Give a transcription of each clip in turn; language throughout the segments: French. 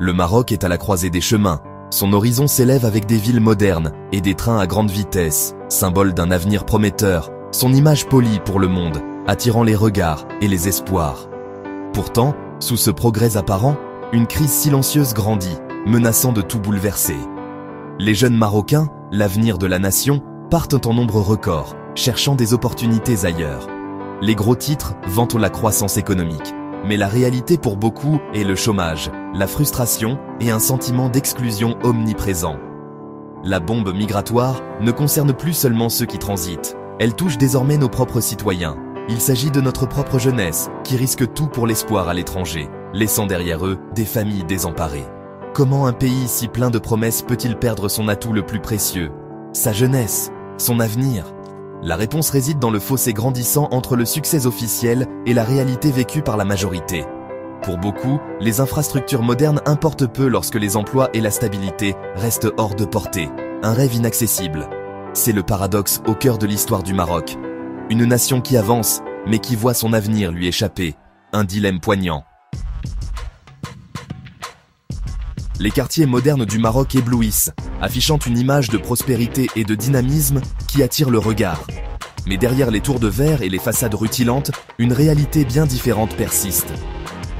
Le Maroc est à la croisée des chemins. Son horizon s'élève avec des villes modernes et des trains à grande vitesse, symbole d'un avenir prometteur, son image polie pour le monde, attirant les regards et les espoirs. Pourtant, sous ce progrès apparent, une crise silencieuse grandit, menaçant de tout bouleverser. Les jeunes Marocains, l'avenir de la nation, partent en nombre record, cherchant des opportunités ailleurs. Les gros titres vantent la croissance économique, mais la réalité pour beaucoup est le chômage, la frustration et un sentiment d'exclusion omniprésent. La bombe migratoire ne concerne plus seulement ceux qui transitent, elle touche désormais nos propres citoyens. Il s'agit de notre propre jeunesse qui risque tout pour l'espoir à l'étranger, laissant derrière eux des familles désemparées. Comment un pays si plein de promesses peut-il perdre son atout le plus précieux, sa jeunesse, son avenir? La réponse réside dans le fossé grandissant entre le succès officiel et la réalité vécue par la majorité. Pour beaucoup, les infrastructures modernes importent peu lorsque les emplois et la stabilité restent hors de portée, un rêve inaccessible. C'est le paradoxe au cœur de l'histoire du Maroc. Une nation qui avance, mais qui voit son avenir lui échapper, un dilemme poignant. Les quartiers modernes du Maroc éblouissent, affichant une image de prospérité et de dynamisme qui attire le regard. Mais derrière les tours de verre et les façades rutilantes, une réalité bien différente persiste.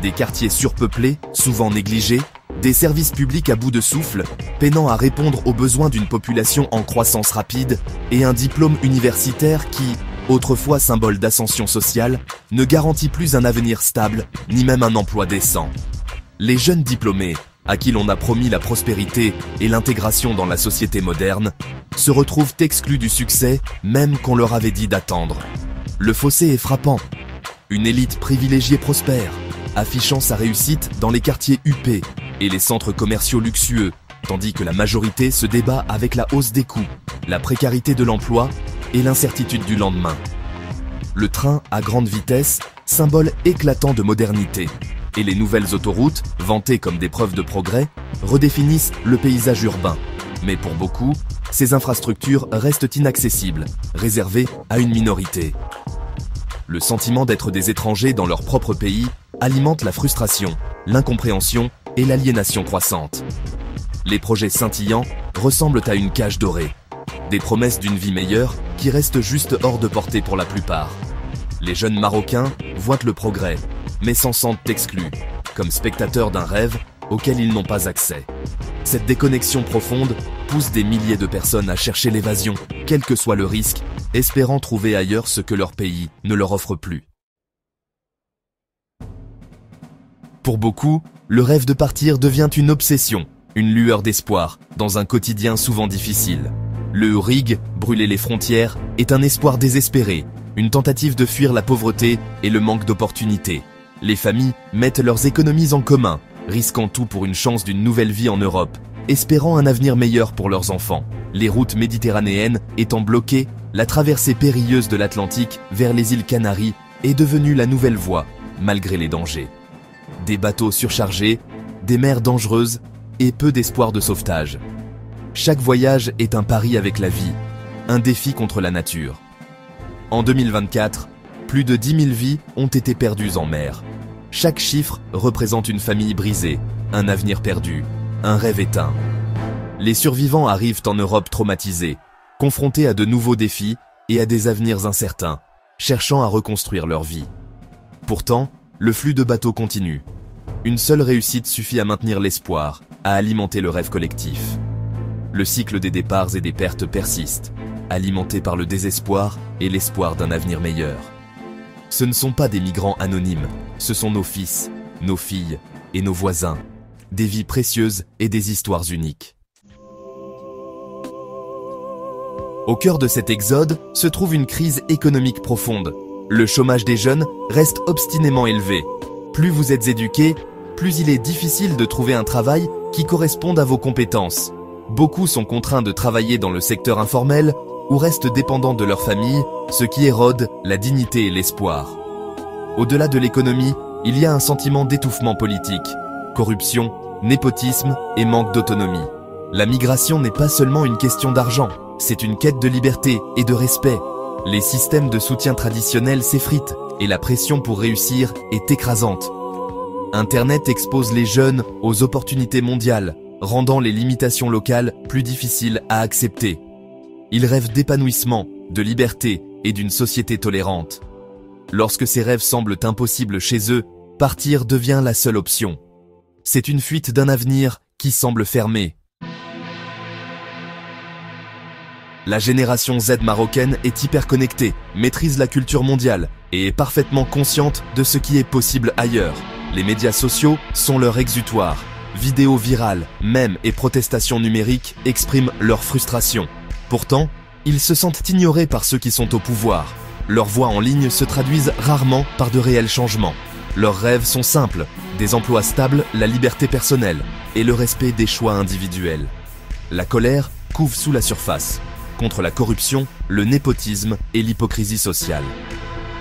Des quartiers surpeuplés, souvent négligés, des services publics à bout de souffle, peinant à répondre aux besoins d'une population en croissance rapide, et un diplôme universitaire qui, autrefois symbole d'ascension sociale, ne garantit plus un avenir stable, ni même un emploi décent. Les jeunes diplômés, à qui l'on a promis la prospérité et l'intégration dans la société moderne, se retrouvent exclus du succès, même qu'on leur avait dit d'attendre. Le fossé est frappant. Une élite privilégiée prospère, affichant sa réussite dans les quartiers huppés et les centres commerciaux luxueux, tandis que la majorité se débat avec la hausse des coûts, la précarité de l'emploi et l'incertitude du lendemain. Le train à grande vitesse, symbole éclatant de modernité, et les nouvelles autoroutes, vantées comme des preuves de progrès, redéfinissent le paysage urbain. Mais pour beaucoup, ces infrastructures restent inaccessibles, réservées à une minorité. Le sentiment d'être des étrangers dans leur propre pays alimente la frustration, l'incompréhension et l'aliénation croissante. Les projets scintillants ressemblent à une cage dorée, des promesses d'une vie meilleure qui restent juste hors de portée pour la plupart. Les jeunes Marocains voient le progrès, mais s'en sentent exclus, comme spectateurs d'un rêve auquel ils n'ont pas accès. Cette déconnexion profonde pousse des milliers de personnes à chercher l'évasion, quel que soit le risque, espérant trouver ailleurs ce que leur pays ne leur offre plus. Pour beaucoup, le rêve de partir devient une obsession, une lueur d'espoir, dans un quotidien souvent difficile. Le RIG, brûler les frontières, est un espoir désespéré, une tentative de fuir la pauvreté et le manque d'opportunités. Les familles mettent leurs économies en commun, risquant tout pour une chance d'une nouvelle vie en Europe, espérant un avenir meilleur pour leurs enfants. Les routes méditerranéennes étant bloquées, la traversée périlleuse de l'Atlantique vers les îles Canaries est devenue la nouvelle voie, malgré les dangers. Des bateaux surchargés, des mers dangereuses et peu d'espoir de sauvetage. Chaque voyage est un pari avec la vie, un défi contre la nature. En 2024, plus de 10 000 vies ont été perdues en mer. Chaque chiffre représente une famille brisée, un avenir perdu, un rêve éteint. Les survivants arrivent en Europe traumatisés, confrontés à de nouveaux défis et à des avenirs incertains, cherchant à reconstruire leur vie. Pourtant, le flux de bateaux continue. Une seule réussite suffit à maintenir l'espoir, à alimenter le rêve collectif. Le cycle des départs et des pertes persiste, alimenté par le désespoir et l'espoir d'un avenir meilleur. Ce ne sont pas des migrants anonymes, ce sont nos fils, nos filles et nos voisins, des vies précieuses et des histoires uniques. Au cœur de cet exode se trouve une crise économique profonde. Le chômage des jeunes reste obstinément élevé. Plus vous êtes éduqués, plus il est difficile de trouver un travail qui corresponde à vos compétences. Beaucoup sont contraints de travailler dans le secteur informel ou restent dépendants de leur famille, ce qui érode la dignité et l'espoir. Au-delà de l'économie, il y a un sentiment d'étouffement politique, corruption, népotisme et manque d'autonomie. La migration n'est pas seulement une question d'argent, c'est une quête de liberté et de respect. Les systèmes de soutien traditionnels s'effritent et la pression pour réussir est écrasante. Internet expose les jeunes aux opportunités mondiales, rendant les limitations locales plus difficiles à accepter. Ils rêvent d'épanouissement, de liberté et d'une société tolérante. Lorsque ces rêves semblent impossibles chez eux, partir devient la seule option. C'est une fuite d'un avenir qui semble fermé. La génération Z marocaine est hyper connectée, maîtrise la culture mondiale et est parfaitement consciente de ce qui est possible ailleurs. Les médias sociaux sont leur exutoire. Vidéos virales, mèmes et protestations numériques expriment leur frustration. Pourtant, ils se sentent ignorés par ceux qui sont au pouvoir. Leurs voix en ligne se traduisent rarement par de réels changements. Leurs rêves sont simples, des emplois stables, la liberté personnelle et le respect des choix individuels. La colère couve sous la surface, contre la corruption, le népotisme et l'hypocrisie sociale.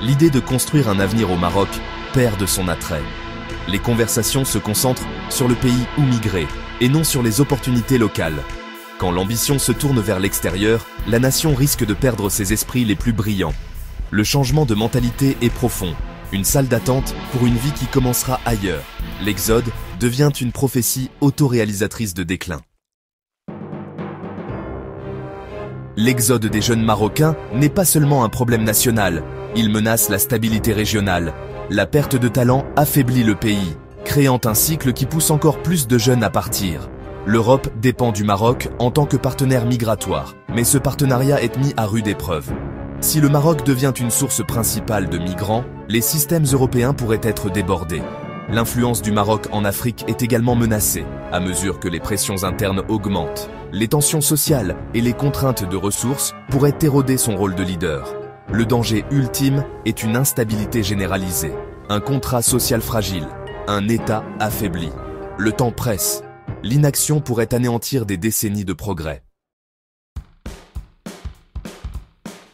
L'idée de construire un avenir au Maroc perd de son attrait. Les conversations se concentrent sur le pays où migrer et non sur les opportunités locales. Quand l'ambition se tourne vers l'extérieur, la nation risque de perdre ses esprits les plus brillants. Le changement de mentalité est profond, une salle d'attente pour une vie qui commencera ailleurs. L'exode devient une prophétie autoréalisatrice de déclin. L'exode des jeunes Marocains n'est pas seulement un problème national, il menace la stabilité régionale. La perte de talent affaiblit le pays, créant un cycle qui pousse encore plus de jeunes à partir. L'Europe dépend du Maroc en tant que partenaire migratoire, mais ce partenariat est mis à rude épreuve. Si le Maroc devient une source principale de migrants, les systèmes européens pourraient être débordés. L'influence du Maroc en Afrique est également menacée, à mesure que les pressions internes augmentent. Les tensions sociales et les contraintes de ressources pourraient éroder son rôle de leader. Le danger ultime est une instabilité généralisée, un contrat social fragile, un État affaibli. Le temps presse. L'inaction pourrait anéantir des décennies de progrès.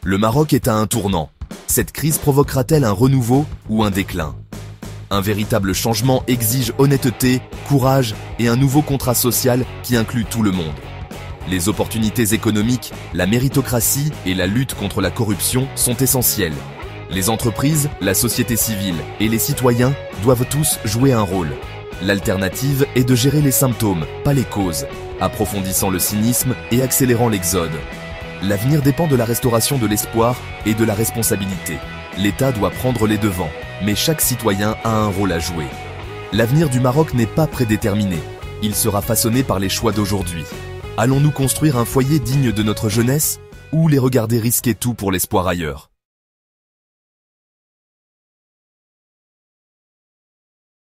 Le Maroc est à un tournant. Cette crise provoquera-t-elle un renouveau ou un déclin? Un véritable changement exige honnêteté, courage et un nouveau contrat social qui inclut tout le monde. Les opportunités économiques, la méritocratie et la lutte contre la corruption sont essentielles. Les entreprises, la société civile et les citoyens doivent tous jouer un rôle. L'alternative est de gérer les symptômes, pas les causes, approfondissant le cynisme et accélérant l'exode. L'avenir dépend de la restauration de l'espoir et de la responsabilité. L'État doit prendre les devants, mais chaque citoyen a un rôle à jouer. L'avenir du Maroc n'est pas prédéterminé. Il sera façonné par les choix d'aujourd'hui. Allons-nous construire un foyer digne de notre jeunesse ou les regarder risquer tout pour l'espoir ailleurs ?